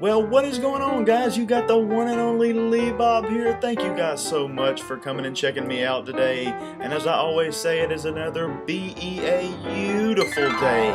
Well, what is going on, guys? You got the one and only Lee Bob here. Thank you guys so much for coming and checking me out today. And as I always say, it is another beautiful day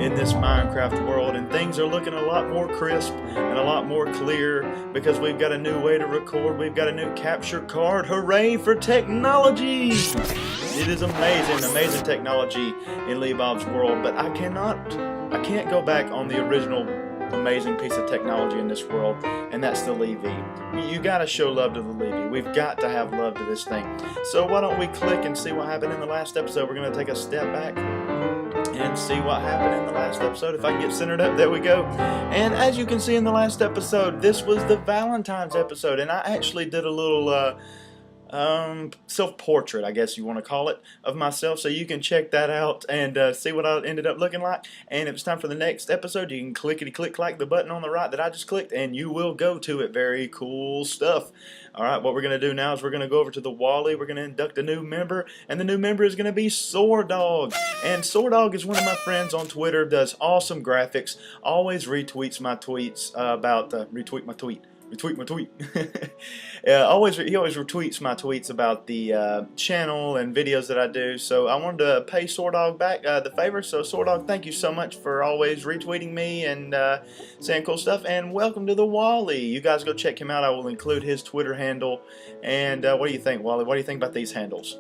in this Minecraft world, and things are looking a lot more crisp and a lot more clear because we've got a new way to record. We've got a new capture card. Hooray for technology! It is amazing technology in Lee Bob's world, but I can't go back on the original amazing piece of technology in this world, and that's the Levy. You gotta show love to the Levy. We've got to have love to this thing. So why don't we click and see what happened in the last episode? We're gonna take a step back and see what happened in the last episode. If I can get centered up, there we go. And as you can see in the last episode, this was the Valentine's episode, and I actually did a little self-portrait, I guess you want to call it, of myself, so you can check that out and see what I ended up looking like. And if it's time for the next episode, you can clickety-click the button on the right that I just clicked, and you will go to it. Very cool stuff. Alright, what we're going to do now is we're going to go over to the Wally. We're going to induct a new member, and the new member is going to be Swordog. And Swordog is one of my friends on Twitter, does awesome graphics, always retweets my tweets about, retweet my tweet. He always retweets my tweets about the channel and videos that I do. So I wanted to pay Swordog back the favor. So Swordog, thank you so much for always retweeting me and saying cool stuff. And welcome to the Wally. You guys go check him out. I will include his Twitter handle. And what do you think, Wally? What do you think about these handles?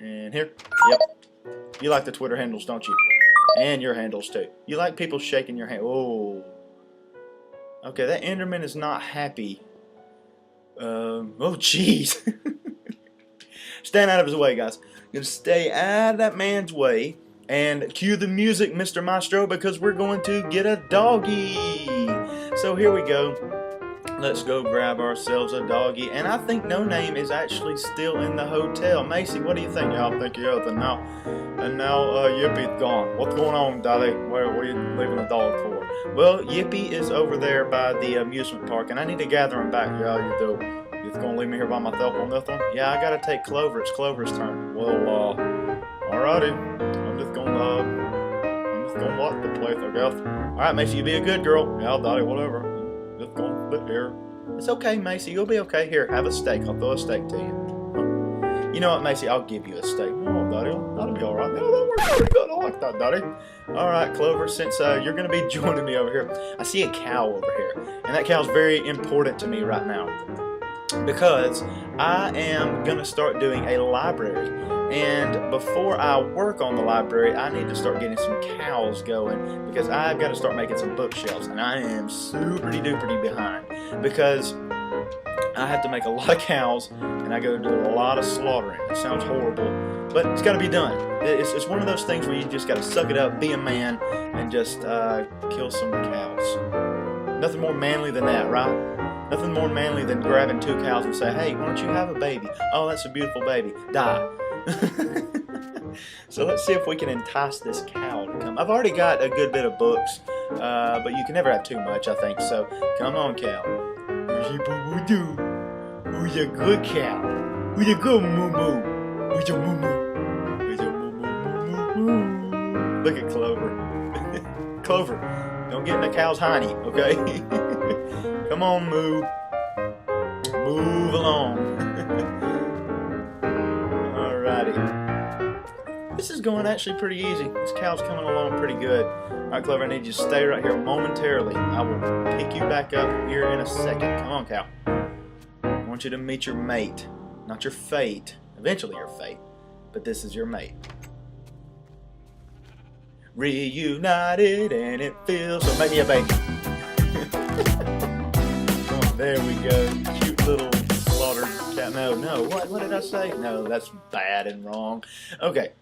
And here, yep. You like the Twitter handles, don't you? And your handles too. You like people shaking your hand. Oh. Okay, that Enderman is not happy. Oh, jeez. Stand out of his way, guys. You're gonna stay out of that man's way. And cue the music, Mr. Maestro, because we're going to get a doggy. So here we go. Let's go grab ourselves a doggy. And I think No Name is actually still in the hotel. Macy, what do you think? I think you're other now. And now Yippie's gone. What's going on, Dolly? Where are you leaving the dog for? Well, Yippie is over there by the amusement park, and I need to gather him back. Yeah, you do. You just gonna leave me here by myself on this one? Yeah, I gotta take Clover. It's Clover's turn. Well, alrighty. I'm just gonna watch the place, I guess. Alright, Macy, you be a good girl. Yeah, Dolly, whatever. Just gonna sit here. It's okay, Macy. You'll be okay. Here, have a steak. I'll throw a steak to you. You know what, Macy? I'll give you a steak. Oh, Daddy, that'll be alright. No, that works pretty good. I like that, Daddy. Alright, Clover, since you're going to be joining me over here, I see a cow over here. And that cow's very important to me right now, because I am going to start doing a library. And before I work on the library, I need to start getting some cows going, because I've got to start making some bookshelves. And I am super-duper behind, because I have to make a lot of cows, and I go do a lot of slaughtering. It sounds horrible, but it's got to be done. It's one of those things where you just got to suck it up, be a man, and just kill some cows. Nothing more manly than that, right? Nothing more manly than grabbing 2 cows and say, hey, why don't you have a baby? Oh, that's a beautiful baby. Die. So let's see if we can entice this cow to come. I've already got a good bit of books, but you can never have too much, I think. So come on, cow. Who's a good cow? Who's a good moo-moo? Who's a moo-moo? Who's a moo-moo-moo-moo? Look at Clover. Clover, don't get in the cow's hiney, okay? Come on, Moo. Move along. Alrighty. This is going actually pretty easy. This cow's coming along pretty good. Alright, Clover, I need you to stay right here momentarily. I will pick you back up here in a second. Come on, cow. I want you to meet your mate. Not your fate. Eventually your fate. But this is your mate. Reunited and it feels so. Make me a baby. Oh, there we go. Cute little slaughtered cat. No. What did I say? No, that's bad and wrong. Okay.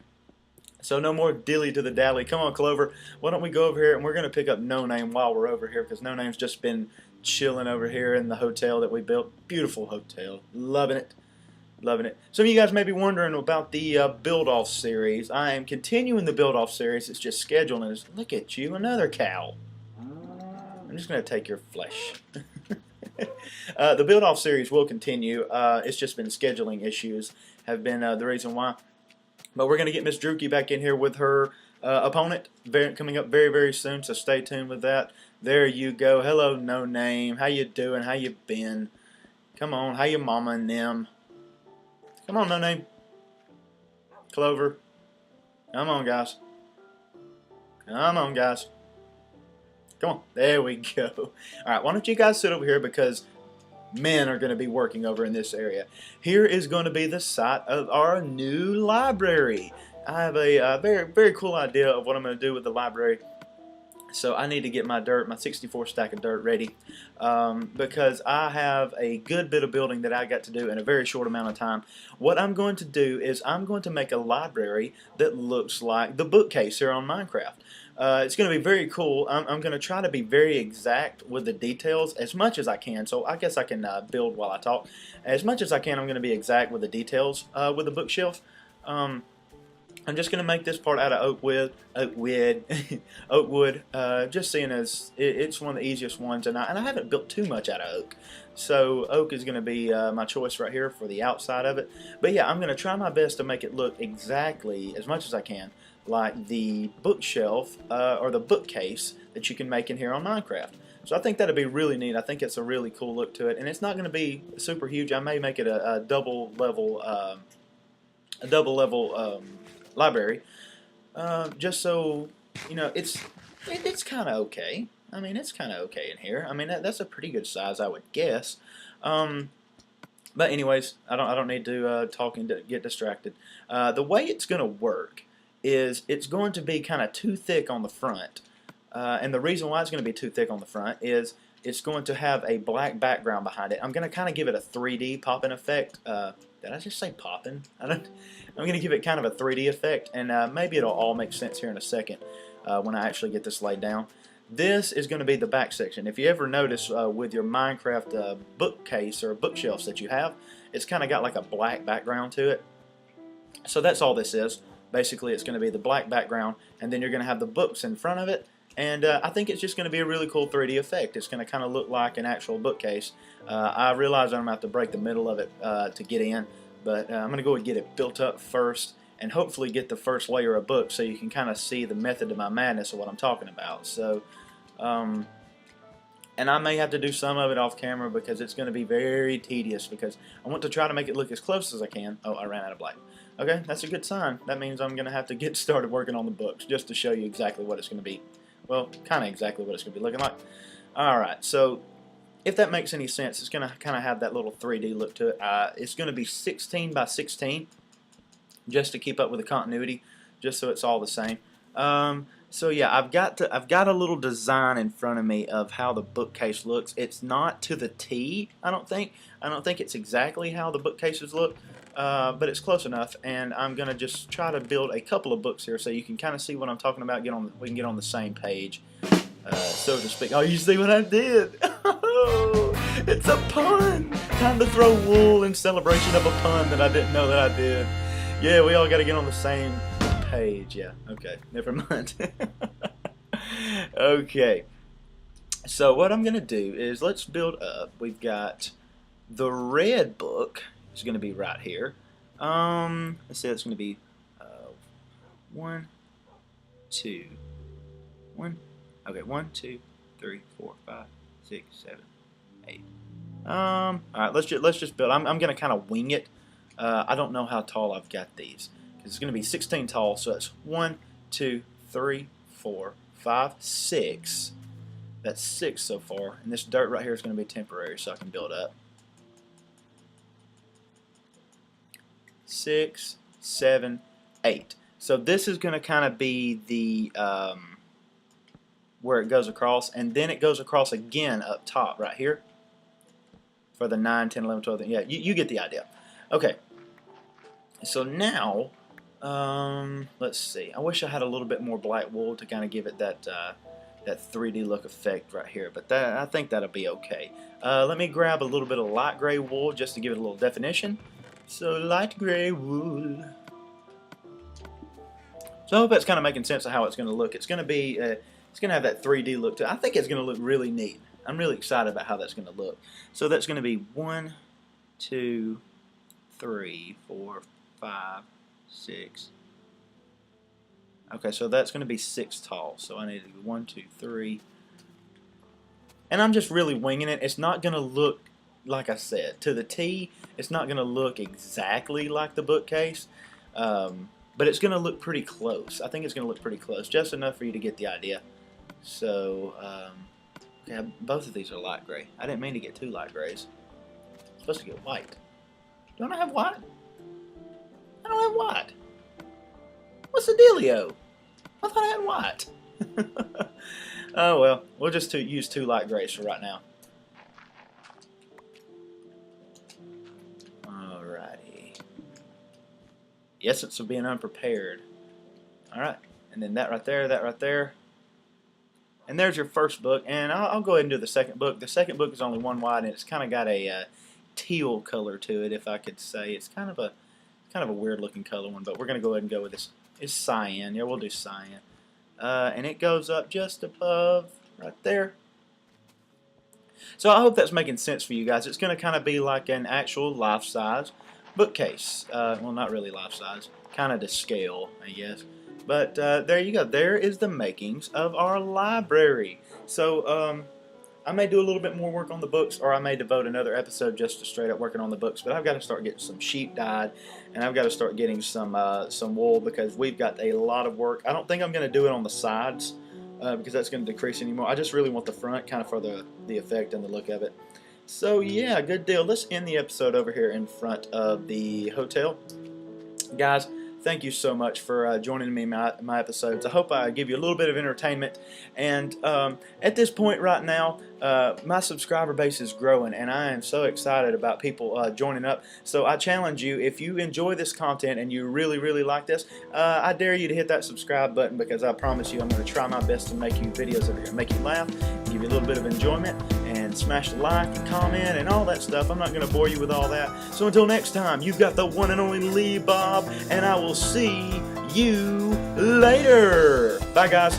So no more dilly to the dally. Come on, Clover. Why don't we go over here, and we're going to pick up No Name while we're over here, because No Name's just been chilling over here in the hotel that we built. Beautiful hotel. Loving it. Loving it. Some of you guys may be wondering about the build-off series. I am continuing the build-off series. It's just scheduling. Look at you, another cow. I'm just going to take your flesh. The build-off series will continue. It's just been scheduling issues have been the reason why. But we're going to get Miss Druki back in here with her opponent coming up very, very soon, so stay tuned with that. There you go. Hello, No Name. How you doing? How you been? Come on. How you mama and them? Come on, No Name. Clover. Come on, guys. Come on, guys. Come on. There we go. All right, why don't you guys sit over here because men are going to be working over in this area. Here is going to be the site of our new library. I have a very, very cool idea of what I'm going to do with the library. So I need to get my dirt, my 64 stack of dirt ready because I have a good bit of building that I got to do in a very short amount of time. What I'm going to do is I'm going to make a library that looks like the bookcase here on Minecraft. It's going to be very cool. I'm going to try to be very exact with the details as much as I can. So I guess I can build while I talk. As much as I can, I'm going to be exact with the details with the bookshelf. I'm just going to make this part out of oak wood, just seeing as it's one of the easiest ones, and I haven't built too much out of oak. So oak is going to be my choice right here for the outside of it. But yeah, I'm going to try my best to make it look exactly, as much as I can, like the bookshelf or the bookcase that you can make in here on Minecraft. So I think that'd be really neat. I think it's a really cool look to it, and it's not going to be super huge. I may make it a double level library, just so you know it's kind of okay. I mean, it's kind of okay in here. I mean, that's a pretty good size, I would guess. But anyways, I don't need to talk and get distracted. The way it's going to work is it's going to be kind of too thick on the front, and the reason why it's going to be too thick on the front is it's going to have a black background behind it. I'm going to kind of give it a 3D popping effect. Did I just say popping? I'm going to give it kind of a 3D effect, and maybe it'll all make sense here in a second when I actually get this laid down. This is going to be the back section. If you ever notice with your Minecraft bookcase or bookshelves that you have, it's kind of got like a black background to it. So that's all this is. Basically, it's going to be the black background, and then you're going to have the books in front of it. And I think it's just going to be a really cool 3D effect. It's going to kind of look like an actual bookcase. I realize I'm going to have to break the middle of it to get in, but I'm going to go and get it built up first and hopefully get the first layer of books so you can kind of see the method of my madness of what I'm talking about. So, and I may have to do some of it off camera because it's going to be very tedious because I want to try to make it look as close as I can. Oh, I ran out of black. Okay, that's a good sign. That means I'm going to have to get started working on the books just to show you exactly what it's going to be. Well, kind of exactly what it's going to be looking like. Alright, so if that makes any sense, it's going to kind of have that little 3D look to it. It's going to be 16 by 16 just to keep up with the continuity, just so it's all the same. So yeah, I've got a little design in front of me of how the bookcase looks. It's not to the T, I don't think. I don't think it's exactly how the bookcases look, but it's close enough. And I'm gonna just try to build a couple of books here so you can kind of see what I'm talking about. We can get on the same page, so to speak. Oh, you see what I did? It's a pun. Time to throw wool in celebration of a pun that I didn't know that I did. Yeah, we all got to get on the same page. Yeah, okay, never mind. Okay, so what I'm going to do is let's build up. We've got the red book is going to be right here. Let's say it's going to be 1, 2, 1. Okay, 1, 2, 3, 4, 5, 6, 7, 8. All right, let's just build. I'm going to kind of wing it. I don't know how tall I've got these because it's going to be 16 tall. So it's 1, 2, 3, 4, 5, 6. That's 6 so far, and this dirt right here is going to be temporary, so I can build up. 6, 7, 8. So this is going to kind of be the where it goes across, and then it goes across again up top right here for the 9, 10, 11, 12. Yeah, you get the idea. Okay. So now, let's see. I wish I had a little bit more black wool to kind of give it that that 3D look effect right here, but I think that'll be okay. Let me grab a little bit of light gray wool just to give it a little definition. So light gray wool. So I hope that's kind of making sense of how it's going to look. It's going to be, it's going to have that 3D look to it. I think it's going to look really neat. I'm really excited about how that's going to look. So that's going to be 1, 2, 3, 4, 5, 6, Okay, so that's going to be 6 tall. So I need to do 1, 2, 3. And I'm just really winging it. It's not going to look, like I said, to the T. It's not going to look exactly like the bookcase. But it's going to look pretty close. I think it's going to look pretty close. Just enough for you to get the idea. So, okay, both of these are light gray. I didn't mean to get 2 light grays. I'm supposed to get white. Do I not have white? I don't have white. What's the dealio? I thought I had white. Oh well, we'll just use 2 light grays for right now. Alrighty. The essence of being unprepared. Alright, and then that right there, that right there. And there's your first book, and I'll go ahead and do the second book. The second book is only 1 wide, and it's kind of got a teal color to it, if I could say. It's kind of a weird looking color one, but we're going to go ahead and go with this. It's cyan. Yeah, we'll do cyan. And it goes up just above right there. So I hope that's making sense for you guys. It's going to kind of be like an actual life-size bookcase. Well, not really life-size. Kind of to scale, I guess. But there you go. There is the makings of our library. So I may do a little bit more work on the books, or I may devote another episode just to straight up working on the books. But I've got to start getting some sheep dyed, and I've got to start getting some wool, because we've got a lot of work. I don't think I'm going to do it on the sides because that's going to decrease anymore. I just really want the front, kind of for the effect and the look of it. So yeah, good deal. Let's end the episode over here in front of the hotel, guys. Thank you so much for joining me in my episodes. I hope I give you a little bit of entertainment. And at this point right now, my subscriber base is growing, and I am so excited about people joining up. So I challenge you, if you enjoy this content and you really, really like this, I dare you to hit that subscribe button, because I promise you I'm going to try my best to make you videos that are going to make you laugh, give you a little bit of enjoyment, and smash the like and comment and all that stuff. I'm not going to bore you with all that. So until next time, you've got the one and only Lee Bob, and I will see you later. Bye, guys.